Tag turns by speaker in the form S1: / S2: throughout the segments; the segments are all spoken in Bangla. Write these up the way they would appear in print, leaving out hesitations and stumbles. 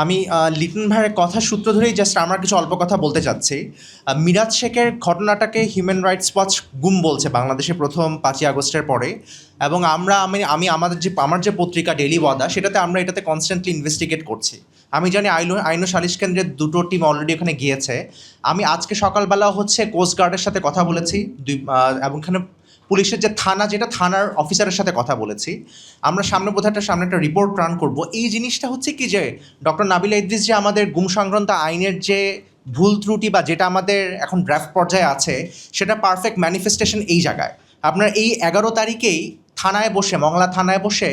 S1: আমি লিটন ভাইয়ের কথা সূত্র ধরেই জাস্ট আমার কিছু অল্প কথা বলতে চাচ্ছি। মিরাজ শেখের ঘটনাটাকে হিউম্যান রাইটস ওয়াচ গুম বলছে বাংলাদেশে প্রথম 5ই আগস্টের পরে। এবং আমি আমার যে পত্রিকা ডেইলি ওয়াদা, সেটাতে আমরা এটাতে কনস্ট্যান্টলি ইনভেস্টিগেট করছি। আমি জানি আইন ও সালিশ কেন্দ্রের দুটো টিম অলরেডি ওখানে গিয়েছে। আমি আজকে সকালবেলা কোস্ট গার্ডের সাথে কথা বলেছি এবং এখানে পুলিশের যে থানা, যেটা থানার অফিসারের সাথে কথা বলেছি। আমরা সামনে একটা রিপোর্ট রান করব। এই জিনিসটা হচ্ছে কি যে ডক্টর নাবিলা ইদ্রিস যে আমাদের গুম সংক্রান্ত আইনের যে ভুল ত্রুটি বা যেটা আমাদের এখন ড্রাফট পর্যায়ে আছে, সেটা পারফেক্ট ম্যানিফেস্টেশন এই জায়গায়। আপনার এই 11 তারিখেই মংলা থানায় বসে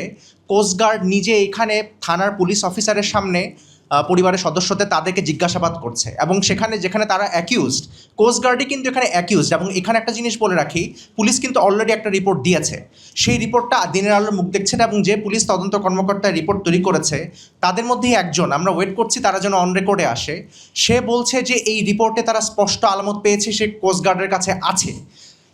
S1: কোস্টগার্ড নিজে এখানে থানার পুলিশ অফিসারের সামনে পরিবারের সদস্যদের তাদেরকে জিজ্ঞাসাবাদ করছে, এবং যেখানে তারা অ্যাকিউজড, কোস্টগার্ডই কিন্তু এখানে অ্যাকিউজড। এবং এখানে একটা জিনিস বলে রাখি, পুলিশ কিন্তু অলরেডি একটা রিপোর্ট দিয়েছে। সেই রিপোর্টটা দিনের আলোর মুখ দেখছে না, এবং যে পুলিশ তদন্ত কর্মকর্তা রিপোর্ট তৈরি করেছে তাদের মধ্যেই একজন, আমরা ওয়েট করছি তারা যেন অন রেকর্ডে আসে। সে বলছে যে এই রিপোর্টে তারা স্পষ্ট আলামত পেয়েছে সে কোস্টগার্ডের কাছে আছে।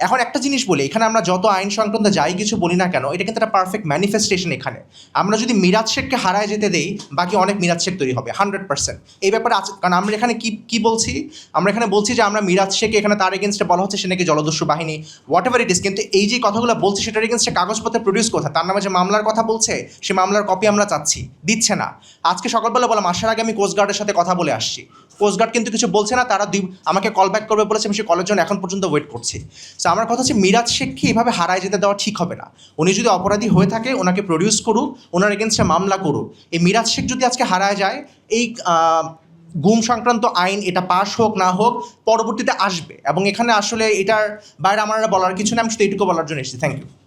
S1: এখন একটা জিনিস বলি, এখানে আমরা যত আইন সংক্রান্ত যাই কিছু বলি না কেন, এটা কিন্তু একটা পারফেক্ট ম্যানিফেস্টেশন। এখানে আমরা যদি মিরাজ শেখকে হারায় যেতে দেই, বাকি অনেক মিরাজ শেখ তৈরি হবে 100%। এই ব্যাপারে আছে, কারণ আমরা এখানে কি বলছি, আমরা এখানে বলছি যে আমরা মিরাজ শেখকে এখানে তার এগেনস্টে বলা হচ্ছে সে নাকি জলদস্যু বাহিনী, হোয়াট এভার ইট ইস। কিন্তু এই যে কথাগুলো বলছে সেটার এগেনস্টে কাগজপত্রে প্রডিউস কোথায়? তার নামে যে মামলার কথা বলছে, সে মামলার কপি আমরা চাচ্ছি, দিচ্ছে না। আজকে সকালবেলা বললাম আসার আগে আমি কোস্টগার্ডের সাথে কথা বলে আসছি, কোস্টগার্ড কিন্তু কিছু বলছে না। তারা আমাকে কল ব্যাক করবে বলেছে, আমি সেই কলের জন্য এখন পর্যন্ত ওয়েট করছি। সো আমার কথা হচ্ছে মিরাজ শেখকে এভাবে হারায় যেতে দেওয়া ঠিক হবে না। উনি যদি অপরাধী হয়ে থাকে ওনাকে প্রডিউস করুক, ওনার এগেনস্টে মামলা করুক। এই মিরাজ শেখ যদি আজকে হারায় যায়, এই গুম সংক্রান্ত আইন এটা পাস হোক না হোক পরবর্তীতে আসবে, এবং এখানে আসলে এটার বাইরে আমার বলার কিছু নেই। আমি শুধু এইটুকু বলার জন্য এসেছি। Thank you.